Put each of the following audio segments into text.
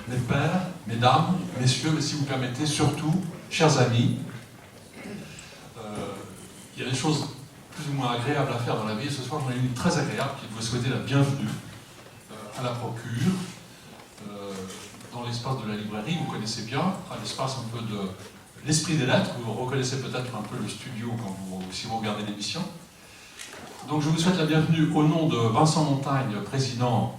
mes pères, mesdames, messieurs, mais si vous permettez, surtout, chers amis, il y a des choses plus ou moins agréables à faire dans la vie, et ce soir j'en ai une très agréable qui est de vous souhaiter la bienvenue à la Procure, dans l'espace de la librairie, vous connaissez bien, à l'espace un peu de l'esprit des lettres, vous reconnaissez peut-être un peu le studio si vous regardez l'émission. Donc je vous souhaite la bienvenue au nom de Vincent Montagne, président,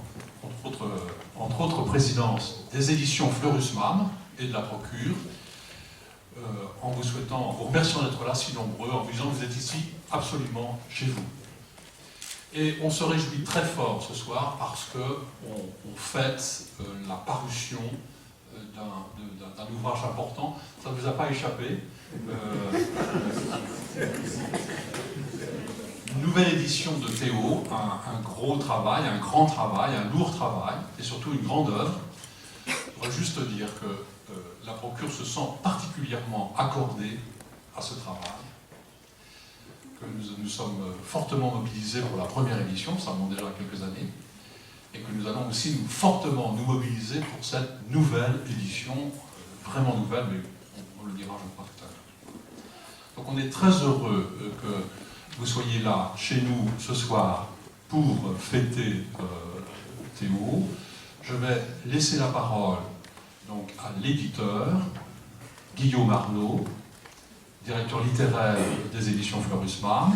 entre autres présidences des éditions Fleurus Mam et de la Procure, en vous remerciant d'être là si nombreux, en vous disant que vous êtes ici absolument chez vous. Et on se réjouit très fort ce soir parce qu'on fête la parution d'un ouvrage important. Ça ne vous a pas échappé. Une nouvelle édition de Théo, un gros travail, un grand travail, un lourd travail, et surtout une grande œuvre. Je voudrais juste dire que la Procure se sent particulièrement accordée à ce travail, que nous sommes fortement mobilisés pour la première édition, ça remonte déjà à quelques années, et que nous allons aussi fortement nous mobiliser pour cette nouvelle édition, vraiment nouvelle, mais on le dira, je crois, tout à l'heure. Donc on est très heureux que vous soyez là, chez nous, ce soir, pour fêter Théo. Je vais laisser la parole donc, à l'éditeur, Guillaume Arnaud, directeur littéraire des éditions Fleurus Mam,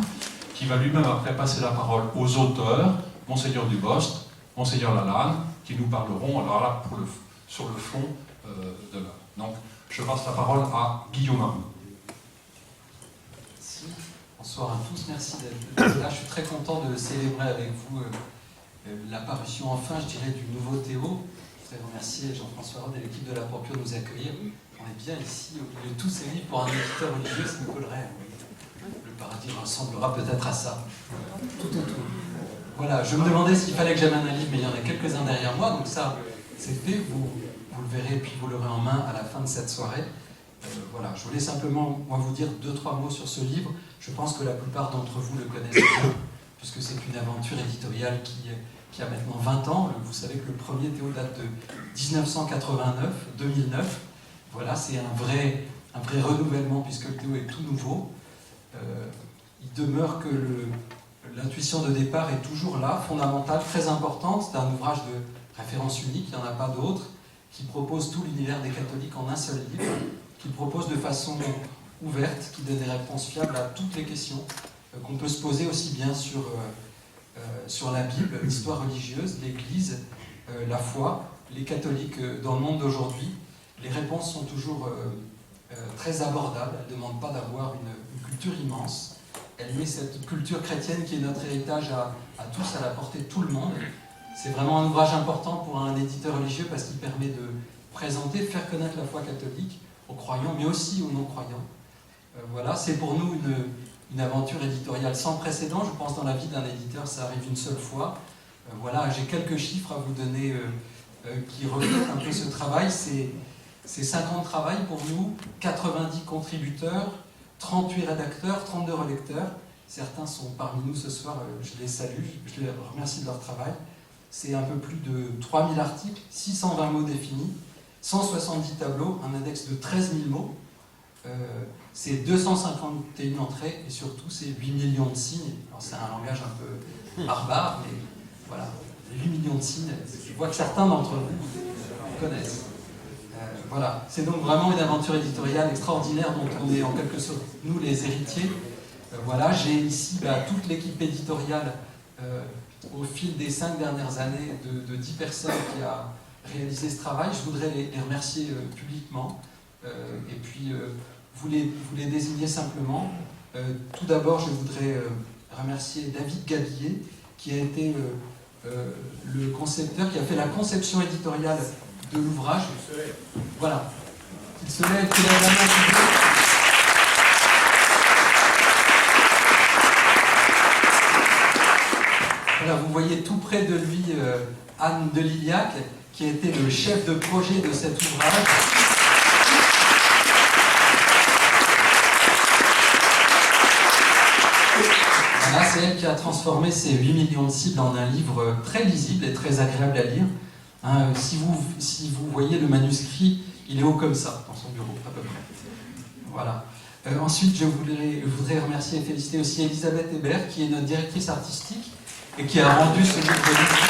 qui va lui-même après passer la parole aux auteurs, Monseigneur Dubost, Monseigneur Lalanne, qui nous parleront alors là sur le fond de l'œuvre. Donc, je passe la parole à Guillaume Arnaud. Merci. Bonsoir à tous, merci d'être là. Je suis très content de célébrer avec vous l'apparition enfin, je dirais, du nouveau Théo. Je voudrais remercier Jean-François Rode et l'équipe de la Procure de nous accueillir. On est bien ici, au milieu de tous ces livres, pour un éditeur religieux, ça nous collerait. Le paradis ressemblera peut-être à ça, tout autour. Voilà, je me demandais s'il fallait que j'amène un livre, mais il y en a quelques-uns derrière moi, donc ça, c'est fait, vous le verrez, puis vous l'aurez en main à la fin de cette soirée. Voilà, je voulais simplement, moi, vous dire 2-3 mots sur ce livre. Je pense que la plupart d'entre vous le connaissent bien, puisque c'est une aventure éditoriale qui a maintenant 20 ans. Vous savez que le premier Théo date de 1989-2009. Voilà, c'est un vrai renouvellement, puisque le Théo est tout nouveau. Il demeure que l'intuition de départ est toujours là, fondamentale, très importante. C'est un ouvrage de référence unique, il n'y en a pas d'autre, qui propose tout l'univers des catholiques en un seul livre, qui propose de façon ouverte, qui donne des réponses fiables à toutes les questions qu'on peut se poser aussi bien sur la Bible, l'histoire religieuse, l'Église, la foi, les catholiques dans le monde d'aujourd'hui. Les réponses sont toujours très abordables, elles ne demandent pas d'avoir une culture immense. Elle met cette culture chrétienne qui est notre héritage à tous, à la portée de tout le monde. C'est vraiment un ouvrage important pour un éditeur religieux parce qu'il permet de présenter, de faire connaître la foi catholique aux croyants, mais aussi aux non-croyants. Voilà, c'est pour nous une aventure éditoriale sans précédent. Je pense dans la vie d'un éditeur, ça arrive une seule fois. Voilà, j'ai quelques chiffres à vous donner qui reflètent un peu ce travail. C'est 5 ans de travail pour nous, 90 contributeurs, 38 rédacteurs, 32 relecteurs. Certains sont parmi nous ce soir, je les salue, je les remercie de leur travail. C'est un peu plus de 3000 articles, 620 mots définis, 170 tableaux, un index de 13 000 mots. C'est 251 entrées et surtout c'est 8 millions de signes. Alors c'est un langage un peu barbare, mais voilà, 8 millions de signes. Je vois que certains d'entre vous connaissent. Voilà, c'est donc vraiment une aventure éditoriale extraordinaire dont on est en quelque sorte, nous les héritiers. Voilà, j'ai ici toute l'équipe éditoriale au fil des 5 dernières années de 10 personnes qui a réalisé ce travail. Je voudrais les remercier publiquement et puis vous les désigner simplement. Tout d'abord, je voudrais remercier David Gabillet qui a été le concepteur, qui a fait la conception éditoriale de l'ouvrage. Voilà. Il se lève, il lève la main. Voilà, vous voyez tout près de lui Anne de Liliac, qui a été le chef de projet de cet ouvrage. Voilà, c'est elle qui a transformé ces 8 millions de cibles en un livre très lisible et très agréable à lire. Hein, si vous voyez le manuscrit, il est haut comme ça, dans son bureau, à peu près. Voilà. Ensuite, je voudrais remercier et féliciter aussi Elisabeth Hébert, qui est notre directrice artistique, et qui a rendu ce livre magnifique.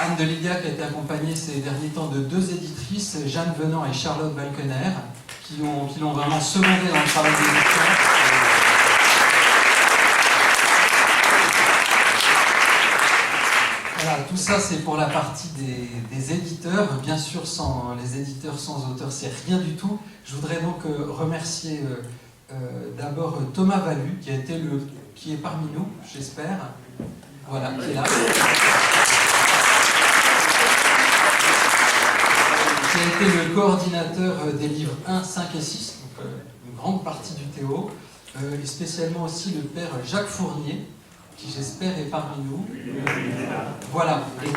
Anne de Lidia, qui a été accompagnée ces derniers temps de 2 éditrices, Jeanne Venant et Charlotte Balkener, qui l'ont vraiment secondé dans le travail d'éditeur. Voilà, tout ça c'est pour la partie des éditeurs. Bien sûr, les éditeurs sans auteur, c'est rien du tout. Je voudrais donc remercier d'abord Thomas Valu, qui est parmi nous, j'espère. Voilà, qui est là. Qui a été le coordinateur des livres 1, 5 et 6, donc une grande partie du Théo, et spécialement aussi le père Jacques Fournier, qui j'espère est parmi nous. Voilà, et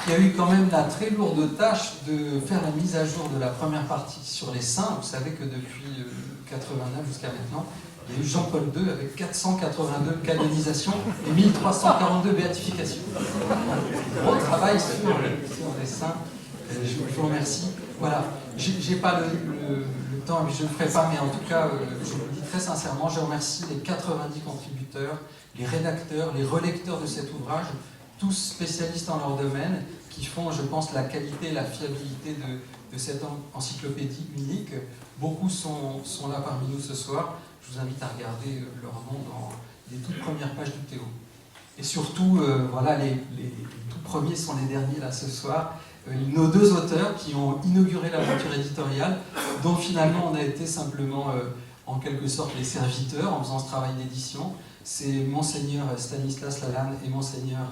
qui a eu quand même la très lourde tâche de faire la mise à jour de la première partie sur les saints. Vous savez que depuis 89 jusqu'à maintenant, il y a eu Jean-Paul II avec 482 canonisations et 1342 béatifications. Gros travail sur les saints. Je vous remercie. Voilà, j'ai pas le temps, je ne le ferai pas, mais en tout cas, je vous le dis très sincèrement, je remercie les 90 contributeurs, les rédacteurs, les relecteurs de cet ouvrage, tous spécialistes en leur domaine, qui font, je pense, la qualité et la fiabilité de cette encyclopédie unique. Beaucoup sont là parmi nous ce soir. Je vous invite à regarder leur nom dans les toutes premières pages du Théo. Et surtout, voilà, les tout premiers sont les derniers là ce soir. Nos 2 auteurs qui ont inauguré l'aventure éditoriale, dont finalement on a été simplement, en quelque sorte, les serviteurs en faisant ce travail d'édition. C'est Monseigneur Stanislas Lalanne et Monseigneur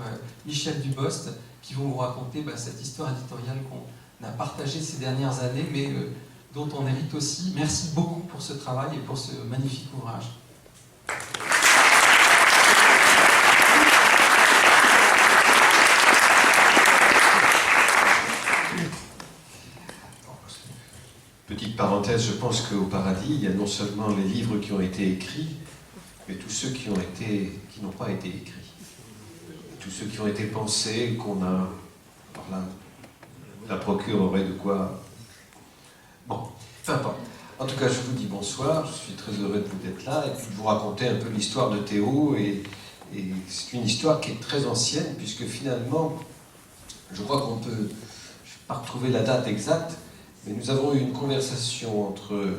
Michel Dubost qui vont vous raconter cette histoire éditoriale qu'on a partagée ces dernières années, mais dont on hérite aussi. Merci beaucoup pour ce travail et pour ce magnifique ouvrage. Petite parenthèse, je pense qu'au paradis, il y a non seulement les livres qui ont été écrits, mais tous ceux qui n'ont pas été écrits. Tous ceux qui ont été pensés, qu'on a... Alors là, la procure aurait de quoi... Bon, enfin pas. En tout cas, je vous dis bonsoir, je suis très heureux d'être là, et puis de vous raconter un peu l'histoire de Théo, et c'est une histoire qui est très ancienne, puisque finalement, je crois qu'on peut... Je ne vais pas retrouver la date exacte, mais nous avons eu une conversation entre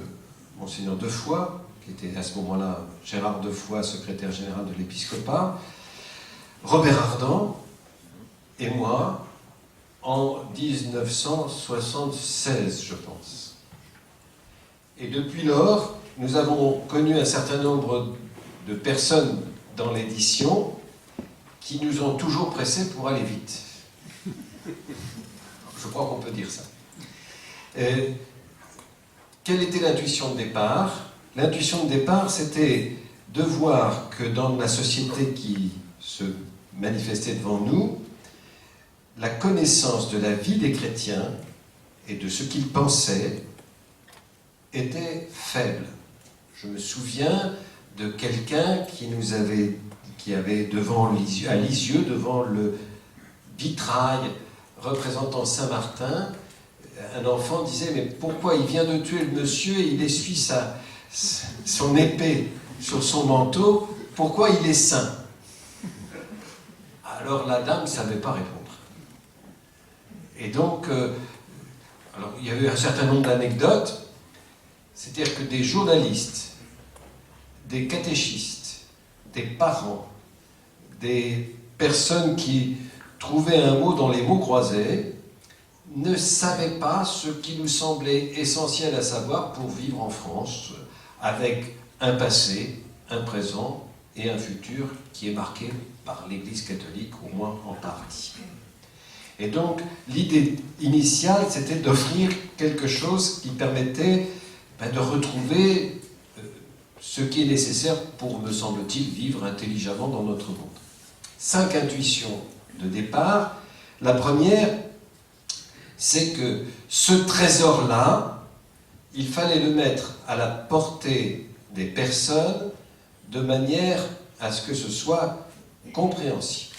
Monseigneur Defoy, qui était à ce moment-là Gérard Defoy, secrétaire général de l'épiscopat, Robert Ardan et moi, en 1976, je pense. Et depuis lors, nous avons connu un certain nombre de personnes dans l'édition qui nous ont toujours pressés pour aller vite. Je crois qu'on peut dire ça. Quelle était l'intuition de départ? L'intuition de départ, c'était de voir que dans la société qui se manifestait devant nous, la connaissance de la vie des chrétiens et de ce qu'ils pensaient était faible. Je me souviens de quelqu'un qui avait à Lisieux, devant le vitrail représentant Saint-Martin, un enfant disait « Mais pourquoi il vient de tuer le monsieur et il essuie son épée sur son manteau, pourquoi il est saint ?» Alors la dame ne savait pas répondre. Et donc, alors, il y avait un certain nombre d'anecdotes, c'est-à-dire que des journalistes, des catéchistes, des parents, des personnes qui trouvaient un mot dans les mots croisés, ne savaient pas ce qui nous semblait essentiel à savoir pour vivre en France, avec un passé, un présent et un futur qui est marqué par l'Église catholique, au moins en partie. Et donc, l'idée initiale, c'était d'offrir quelque chose qui permettait de retrouver ce qui est nécessaire pour, me semble-t-il, vivre intelligemment dans notre monde. 5 intuitions de départ. La première, c'est que ce trésor-là, il fallait le mettre à la portée des personnes de manière à ce que ce soit compréhensible.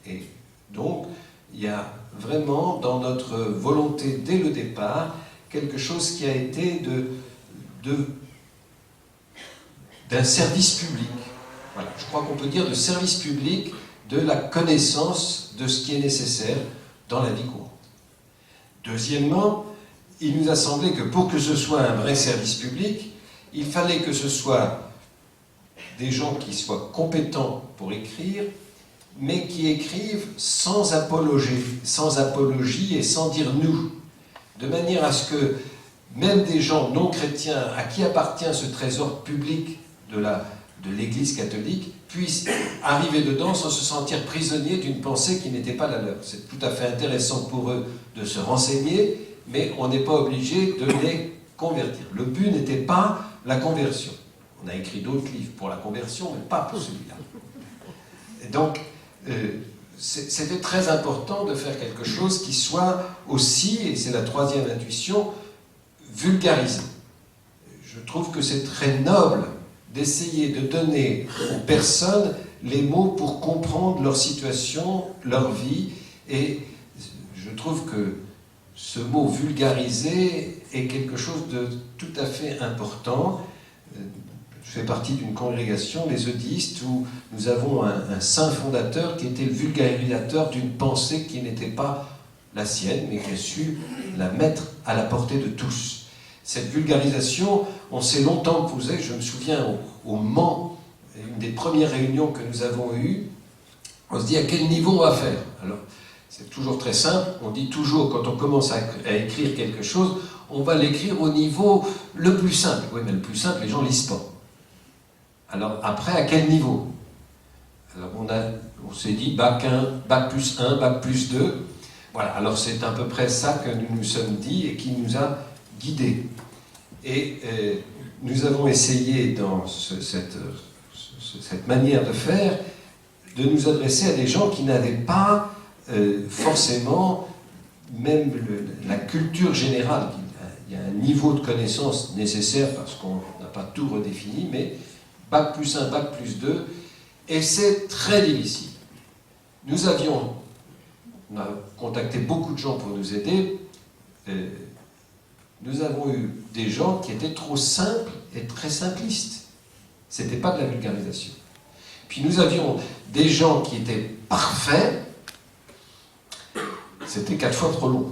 Et donc, il y a vraiment dans notre volonté dès le départ quelque chose qui a été d'un service public. Voilà, je crois qu'on peut dire de service public de la connaissance de ce qui est nécessaire dans la vie courante. Deuxièmement, il nous a semblé que pour que ce soit un vrai service public, il fallait que ce soit des gens qui soient compétents pour écrire, mais qui écrivent sans apologie et sans dire nous, de manière à ce que même des gens non chrétiens à qui appartient ce trésor public de l'Église catholique puissent arriver dedans sans se sentir prisonniers d'une pensée qui n'était pas la leur. C'est tout à fait intéressant pour eux de se renseigner, mais on n'est pas obligé de les convertir. Le but n'était pas la conversion. On a écrit d'autres livres pour la conversion, mais pas pour celui-là. Et donc, c'était très important de faire quelque chose qui soit aussi, et c'est la troisième intuition, vulgarisé. Je trouve que c'est très noble d'essayer de donner aux personnes les mots pour comprendre leur situation, leur vie, et je trouve que ce mot vulgarisé est quelque chose de tout à fait important. Je fais partie d'une congrégation, les eudistes, où nous avons un saint fondateur qui était le vulgarisateur d'une pensée qui n'était pas la sienne, mais qui a su la mettre à la portée de tous. Cette vulgarisation, on s'est longtemps posé, je me souviens au Mans, une des premières réunions que nous avons eues, on se dit à quel niveau on va faire. Alors, c'est toujours très simple, on dit toujours quand on commence à écrire quelque chose, on va l'écrire au niveau le plus simple. Oui, mais le plus simple, les gens ne lisent pas. Alors après, à quel niveau? Alors on s'est dit bac 1, bac plus 1, bac plus 2. Voilà, alors c'est à peu près ça que nous nous sommes dit et qui nous a guidés. Et nous avons essayé dans cette manière de faire, de nous adresser à des gens qui n'avaient pas forcément même la culture générale. Il y a un niveau de connaissance nécessaire parce qu'on n'a pas tout redéfini, mais bac plus 1, bac plus 2, et c'est très difficile. On a contacté beaucoup de gens pour nous aider. Nous avons eu des gens qui étaient trop simples et très simplistes. Ce n'était pas de la vulgarisation. Puis nous avions des gens qui étaient parfaits. C'était 4 fois trop long,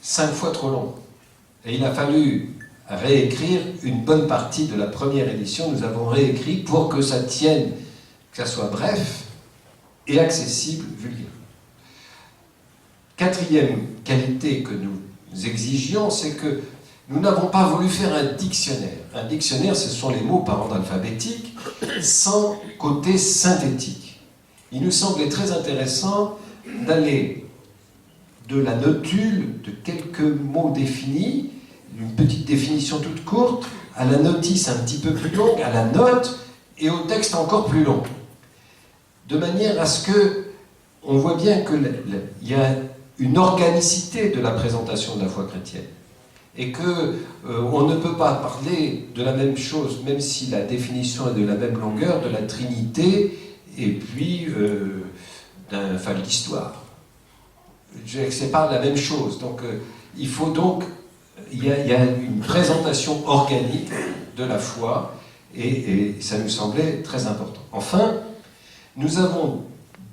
5 fois trop long. Et il a fallu réécrire une bonne partie de la première édition. Nous avons réécrit pour que ça tienne, que ça soit bref et accessible, vulgaire. Quatrième qualité que nous exigions, c'est que nous n'avons pas voulu faire un dictionnaire. Un dictionnaire, ce sont les mots par ordre alphabétique, sans côté synthétique. Il nous semblait très intéressant d'aller de la notule de quelques mots définis, une petite définition toute courte, à la notice un petit peu plus longue, à la note, et au texte encore plus long. De manière à ce que on voit bien qu'il y a une organicité de la présentation de la foi chrétienne. Et qu'on ne peut pas parler de la même chose, même si la définition est de la même longueur, de la Trinité, et puis d'un fable d'histoire. Ce n'est pas la même chose. Donc il faut donc... Il y a une présentation organique de la foi, et ça nous semblait très important. Enfin, nous avons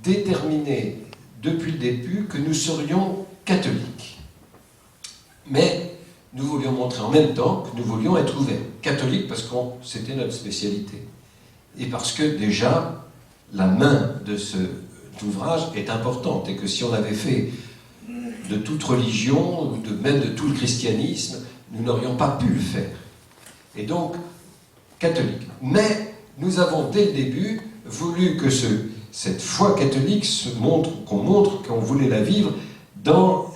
déterminé depuis le début que nous serions catholiques. Mais nous voulions montrer en même temps que nous voulions être ouverts. Catholiques parce que c'était notre spécialité. Et parce que déjà, la main de cet ouvrage est importante, et que si on avait fait de toute religion, ou même de tout le christianisme, nous n'aurions pas pu le faire. Et donc, catholique. Mais nous avons dès le début voulu que cette foi catholique qu'on montre qu'on voulait la vivre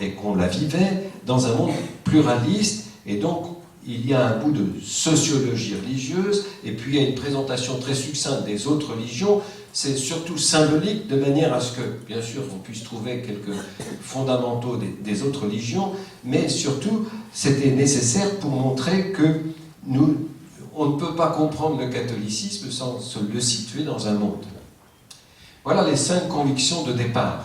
et qu'on la vivait dans un monde pluraliste, et donc il y a un bout de sociologie religieuse, et puis il y a une présentation très succincte des autres religions. C'est surtout symbolique, de manière à ce que, bien sûr, on puisse trouver quelques fondamentaux des autres religions, mais surtout, c'était nécessaire pour montrer que on ne peut pas comprendre le catholicisme sans le situer dans un monde. Voilà les 5 convictions de départ.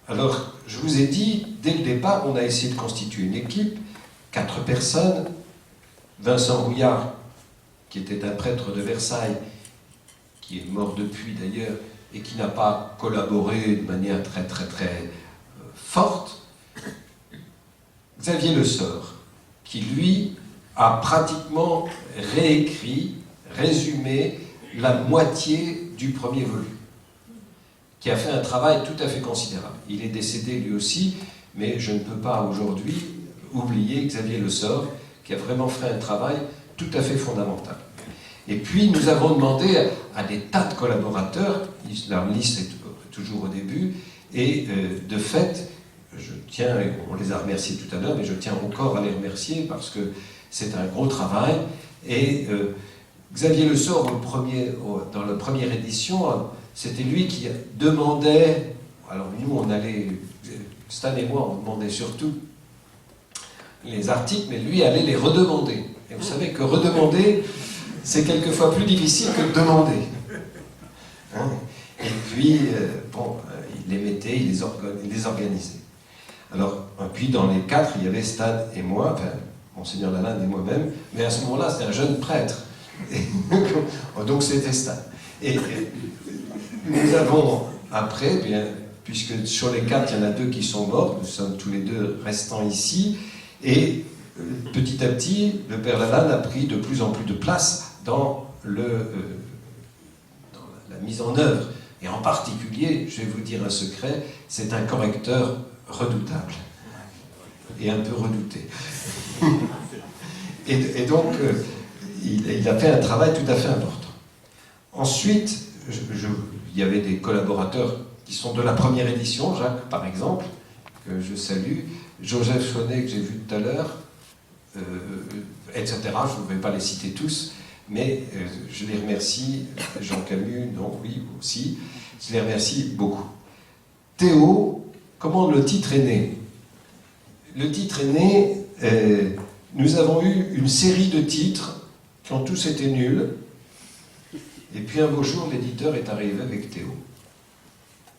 Alors, je vous ai dit, dès le départ, on a essayé de constituer une équipe, 4 personnes. Vincent Rouillard, qui était un prêtre de Versailles, qui est mort depuis d'ailleurs, et qui n'a pas collaboré de manière très forte. Xavier Le Sort, qui lui a pratiquement réécrit, résumé la moitié du premier volume, qui a fait un travail tout à fait considérable. Il est décédé lui aussi, mais je ne peux pas aujourd'hui oublier Xavier Le Sort, qui a vraiment fait un travail tout à fait fondamental. Et puis nous avons demandé à des tas de collaborateurs, la liste est toujours au début, et de fait, je tiens, on les a remerciés tout à l'heure, mais je tiens encore à les remercier parce que c'est un gros travail. Et Xavier Le Sort, dans la première édition, c'était lui qui demandait, alors nous on allait, Stan et moi on demandait surtout les articles, mais lui allait les redemander. Et vous savez que redemander, c'est quelquefois plus difficile que de demander. Hein? Et puis, il les mettait, il les organisait. Alors, puis dans les 4, il y avait Stan et moi, enfin, Monseigneur Lalande et moi-même, mais à ce moment-là, c'était un jeune prêtre. Et donc c'était Stan. Et nous avons, après, bien, puisque sur les 4, il y en a 2 qui sont morts, nous sommes tous les 2 restants ici, et petit à petit, le Père Lalande a pris de plus en plus de place dans la mise en œuvre. Et en particulier, je vais vous dire un secret, c'est un correcteur redoutable. Et un peu redouté. et donc, il a fait un travail tout à fait important. Ensuite, il y avait des collaborateurs qui sont de la première édition, Jacques par exemple, que je salue, Joseph Chaunet que j'ai vu tout à l'heure, etc. Je ne vais pas les citer tous, mais je les remercie, Jean Camus, non, oui, aussi, je les remercie beaucoup. Théo, comment le titre est né? Le titre est né, nous avons eu une série de titres qui ont tous été nuls, et puis un beau jour, l'éditeur est arrivé avec Théo.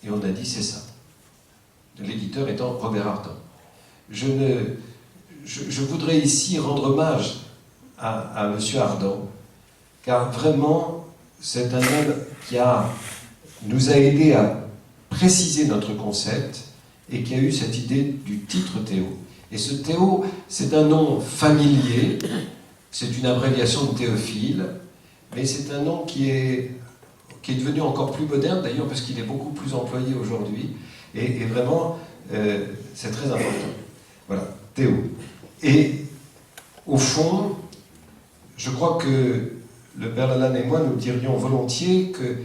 Et on a dit, c'est ça. L'éditeur étant Robert Ardan. Je voudrais ici rendre hommage à M. Ardan, car vraiment, c'est un homme qui nous a aidé à préciser notre concept et qui a eu cette idée du titre Théo. Et ce Théo, c'est un nom familier, c'est une abréviation de Théophile, mais c'est un nom qui est devenu encore plus moderne d'ailleurs parce qu'il est beaucoup plus employé aujourd'hui et vraiment c'est très important. Voilà, Théo. Et au fond, je crois que le Père Lalande et moi nous dirions volontiers que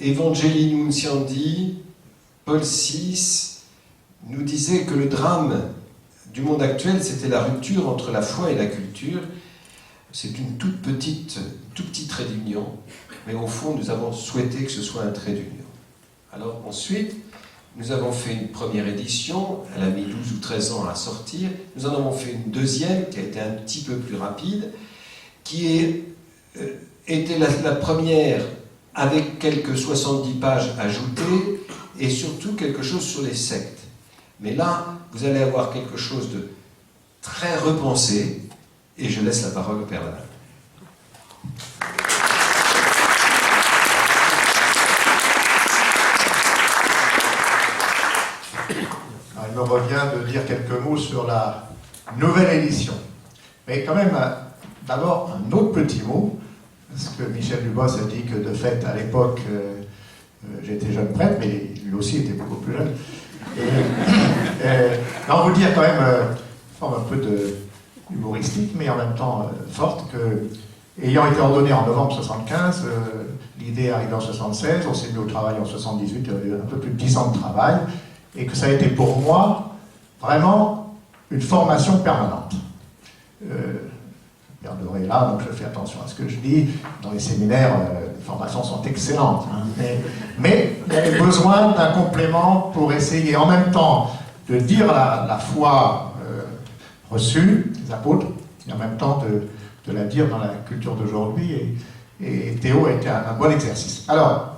Evangelii Nunciandi, Paul VI, nous disait que le drame du monde actuel, c'était la rupture entre la foi et la culture. C'est une tout petit trait d'union, mais au fond, nous avons souhaité que ce soit un trait d'union. Alors ensuite, nous avons fait une première édition, elle a mis 12 ou 13 ans à sortir, nous en avons fait une deuxième qui a été un petit peu plus rapide, qui était la première avec quelques 70 pages ajoutées, et surtout quelque chose sur les sectes. Mais là, vous allez avoir quelque chose de très repensé, et je laisse la parole au Père Lalande. Alors, il me revient de dire quelques mots sur la nouvelle édition. Mais quand même, d'abord, un autre petit mot, parce que Michel Dubos a dit que, de fait, à l'époque, j'étais jeune prêtre, mais lui aussi était beaucoup plus jeune. On vous dire quand même, forme un peu humoristique, mais en même temps forte, que, ayant été ordonné en novembre 75, l'idée est arrivée en 76, on s'est mis au travail en 78, il y avait un peu plus de 10 ans de travail, et que ça a été pour moi vraiment une formation permanente. Père Doré est là, donc je fais attention à ce que je dis. Dans les séminaires, les formations sont excellentes. Hein, mais il y avait besoin d'un complément pour essayer en même temps de dire la foi reçue des apôtres, et en même temps de la dire dans la culture d'aujourd'hui. Et Théo a été un bon exercice. Alors,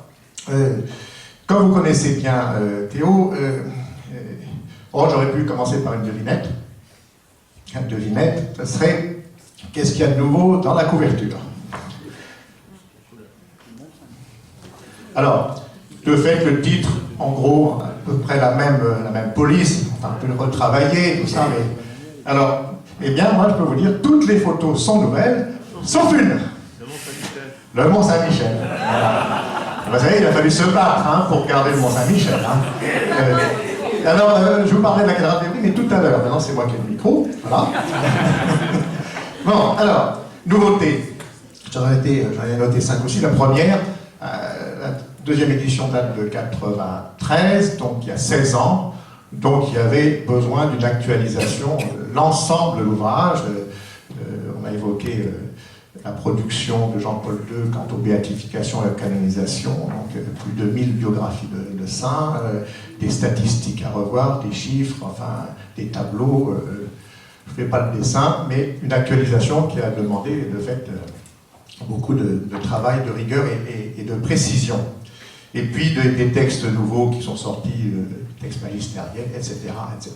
comme vous connaissez bien Théo, j'aurais pu commencer par une devinette. Une devinette, ce serait qu'est-ce qu'il y a de nouveau dans la couverture? Alors, le fait que le titre, en gros, à peu près la même police, enfin un peu retravaillé, tout ça, mais... Alors, eh bien, moi, je peux vous dire, toutes les photos sont nouvelles, sauf une. Le Mont-Saint-Michel. Voilà. Vous savez, il a fallu se battre hein, pour garder le Mont-Saint-Michel. Hein. Alors, je vous parlais de la cathédrale d'Évry, mais tout à l'heure. Maintenant, c'est moi qui ai le micro. Voilà. Bon, alors, nouveauté. J'en ai noté 5 aussi. La première, la deuxième édition date de 93, donc il y a 16 ans. Donc il y avait besoin d'une actualisation de l'ensemble de l'ouvrage. On a évoqué la production de Jean-Paul II quant aux béatifications et à la canonisation, donc plus de 1000 biographies de saints, des statistiques à revoir, des chiffres, enfin des tableaux. Je ne fais pas le dessin, mais une actualisation qui a demandé de fait beaucoup de travail, de rigueur et de précision. Et puis des textes nouveaux qui sont sortis, textes magistériels, etc., etc.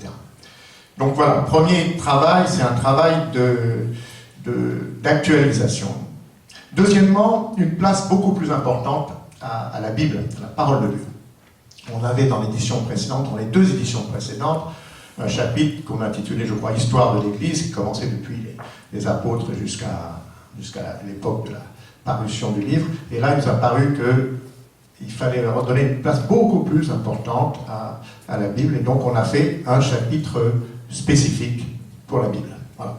Donc voilà, le premier travail, c'est un travail d'actualisation. Deuxièmement, une place beaucoup plus importante à la Bible, à la parole de Dieu. On avait dans l'édition précédente, dans les 2 éditions précédentes, un chapitre qu'on a intitulé, je crois, Histoire de l'Église, qui commençait depuis les apôtres jusqu'à l'époque de la parution du livre. Et là, il nous a paru qu'il fallait leur donner une place beaucoup plus importante à la Bible. Et donc, on a fait un chapitre spécifique pour la Bible. Voilà.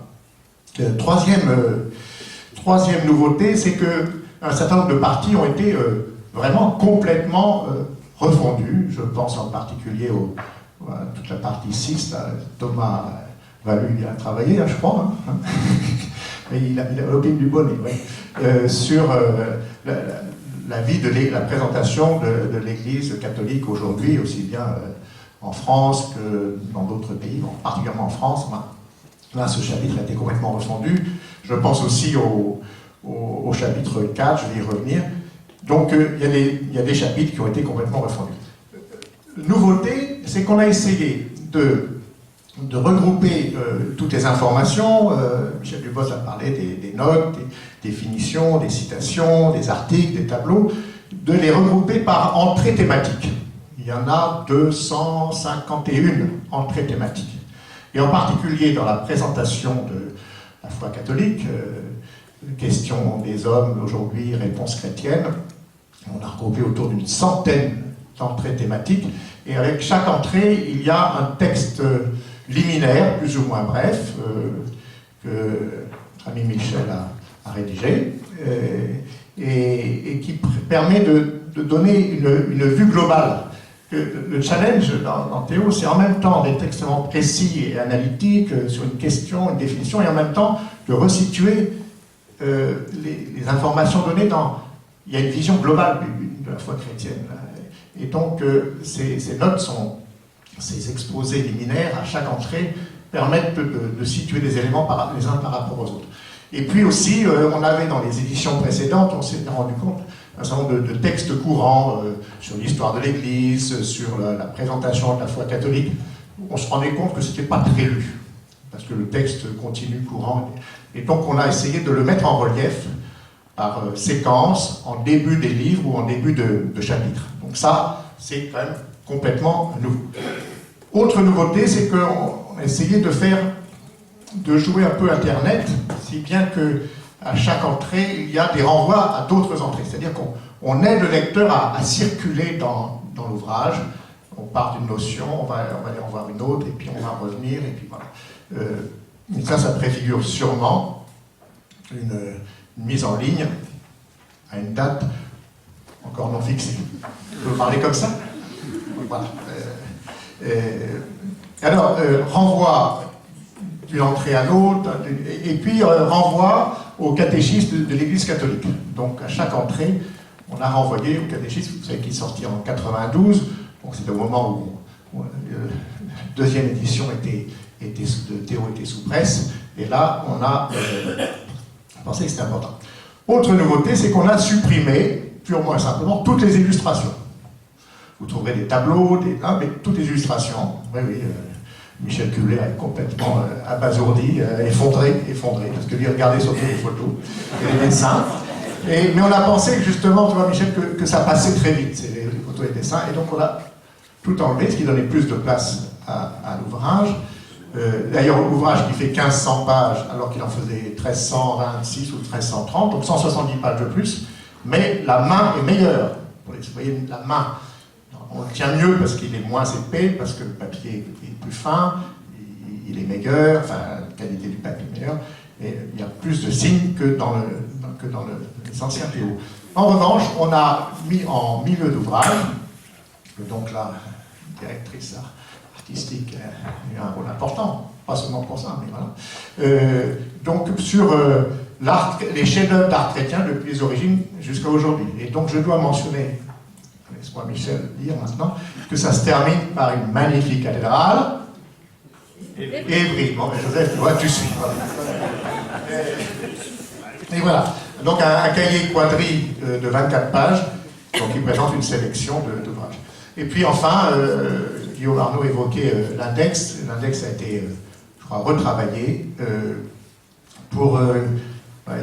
Troisième nouveauté, c'est qu'un certain nombre de parties ont été vraiment complètement refondues. Je pense en particulier à toute la partie 6, là, Thomas Valu y a travaillé, hein, je crois. Hein. Mais il a l'opinion du bonnet, ouais. Sur la vie la présentation de l'Église catholique aujourd'hui, aussi bien en France que dans d'autres pays, particulièrement en France. Là, ce chapitre a été complètement refondu. Je pense aussi au chapitre 4, je vais y revenir. Donc, il y a des chapitres qui ont été complètement refondus. Nouveauté, c'est qu'on a essayé de regrouper toutes les informations. Michel Dubos a parlé des notes, des définitions, des citations, des articles, des tableaux, de les regrouper par entrée thématique. Il y en a 251 entrées thématiques. Et en particulier dans la présentation de la foi catholique, question des hommes aujourd'hui, réponse chrétienne, on a regroupé autour d'une centaine d'entrées thématiques, et avec chaque entrée, il y a un texte liminaire, plus ou moins bref, que l'ami Michel a rédigé, et qui permet de donner une vue globale. Le challenge dans Théo, c'est en même temps d'être extrêmement précis et analytique sur une question, une définition, et en même temps de resituer les informations données dans... Il y a une vision globale de la foi chrétienne. Et donc, ces notes, ces exposés liminaires à chaque entrée, permettent de situer des éléments les uns par rapport aux autres. Et puis aussi, on avait dans les éditions précédentes, on s'est rendu compte un certain nombre de textes courants sur l'histoire de l'Église, sur la présentation de la foi catholique. On se rendait compte que ce n'était pas très lu, parce que le texte continu, courant. Et donc on a essayé de le mettre en relief par séquence, en début des livres ou en début de chapitres. Donc ça, c'est quand même complètement nouveau. Autre nouveauté, c'est qu'on a essayé de jouer un peu Internet, si bien que à chaque entrée, il y a des renvois à d'autres entrées. C'est-à-dire qu'on aide le lecteur à circuler dans l'ouvrage. On part d'une notion, on va aller en voir une autre, et puis on va revenir, et puis voilà. Et ça préfigure sûrement une mise en ligne à une date encore non fixée. On peut parler comme ça? Voilà. Alors, renvoi d'une entrée à l'autre, et puis renvoi au catéchisme de l'Église catholique. Donc à chaque entrée, on a renvoyé au catéchisme, vous savez qu'il est sorti en 92, donc c'est au moment où la deuxième édition de Théo était sous presse, et là on a pensé que c'était important. Autre nouveauté, c'est qu'on a supprimé, purement et simplement, toutes les illustrations. Vous trouverez des tableaux, mais toutes les illustrations. Oui, Michel Cublet est complètement abasourdi, effondré, parce que lui regardait surtout les photos et les dessins. Mais on a pensé justement, tu vois Michel, que ça passait très vite, c'est les photos et les dessins, et donc on a tout enlevé, ce qui donnait plus de place à l'ouvrage. D'ailleurs, l'ouvrage qui fait 1500 pages, alors qu'il en faisait 1326 ou 1330, donc 170 pages de plus, mais la main est meilleure. Vous voyez, la main, on le tient mieux parce qu'il est moins épais, parce que le papier est plus fin, il est meilleur, enfin, la qualité du papier est meilleure, et il y a plus de signes que dans les anciens Théo. En revanche, on a mis en milieu d'ouvrage, donc la directrice artistique a eu un rôle important, pas seulement pour ça, mais voilà. Donc sur les chefs-d'œuvre d'art chrétien depuis les origines jusqu'à aujourd'hui. Et donc je dois mentionner, laisse-moi Michel dire maintenant, que ça se termine par une magnifique cathédrale. Évry, bon, Joseph, tu suis. Voilà. Et voilà. Donc un cahier quadri de 24 pages, donc il présente une sélection d'ouvrages. Et puis enfin, Guillaume Arnaud évoquait l'index. L'index a été, je crois, retravaillé pour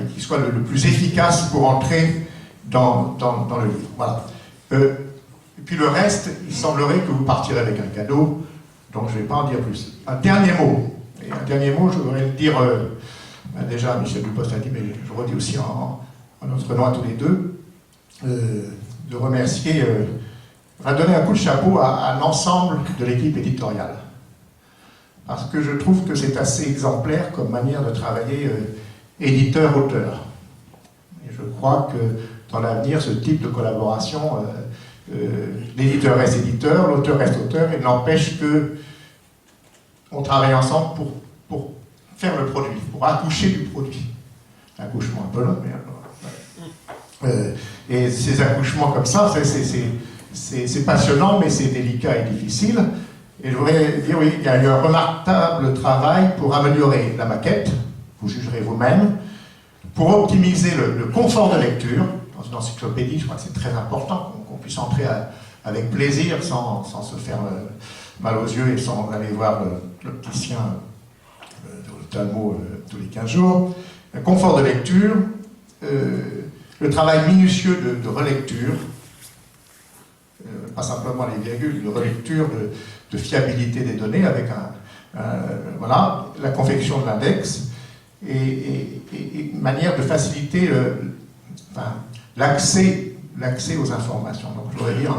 qu'il soit le plus efficace pour entrer dans le livre. Voilà. Et puis le reste, il semblerait que vous partirez avec un cadeau, donc je ne vais pas en dire plus. Un dernier mot. Et un dernier mot, je voudrais le dire, déjà Michel Dupost a dit, mais je redis aussi en notre nom à tous les deux, de remercier, de donner un coup de chapeau à l'ensemble de l'équipe éditoriale. Parce que je trouve que c'est assez exemplaire comme manière de travailler éditeur-auteur. Et je crois que dans l'avenir, ce type de collaboration, l'éditeur reste éditeur, l'auteur reste auteur, et n'empêche que on travaille ensemble pour faire le produit, pour accoucher du produit. Accouchement un peu long, mais et ces accouchements comme ça, c'est passionnant, mais c'est délicat et difficile. Et je voudrais dire, oui, il y a eu un remarquable travail pour améliorer la maquette, vous jugerez vous-même, pour optimiser le confort de lecture. Dans une encyclopédie, je crois que c'est très important qu'on puisse entrer avec plaisir sans se faire mal aux yeux et sans aller voir l'opticien de l'ophtalmo tous les 15 jours. Le confort de lecture, le travail minutieux de relecture, pas simplement les virgules, de relecture, de fiabilité des données avec voilà, la confection de l'index et une manière de faciliter l'accès aux informations. Donc je voudrais dire,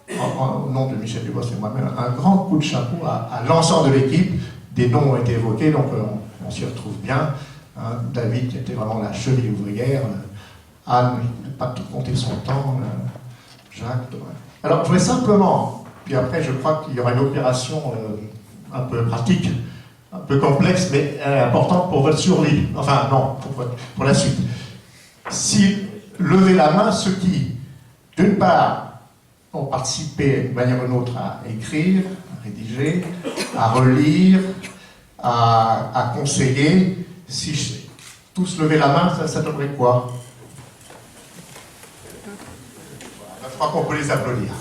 au nom de Michel Dupost et moi-même, un grand coup de chapeau à l'ensemble de l'équipe. Des noms ont été évoqués, donc on s'y retrouve bien. Hein, David qui était vraiment la cheville ouvrière, Anne qui n'a pas tout compté son temps, Jacques. Alors je voudrais simplement, puis après je crois qu'il y aura une opération un peu pratique, un peu complexe, mais importante pour votre survie. Enfin non, pour la suite. Si levez la main ceux qui, d'une part, ont participé d'une manière ou d'une autre à écrire, à rédiger, à relire, à conseiller, si tous levaient la main, ça donnerait quoi? Je crois qu'on peut les applaudir.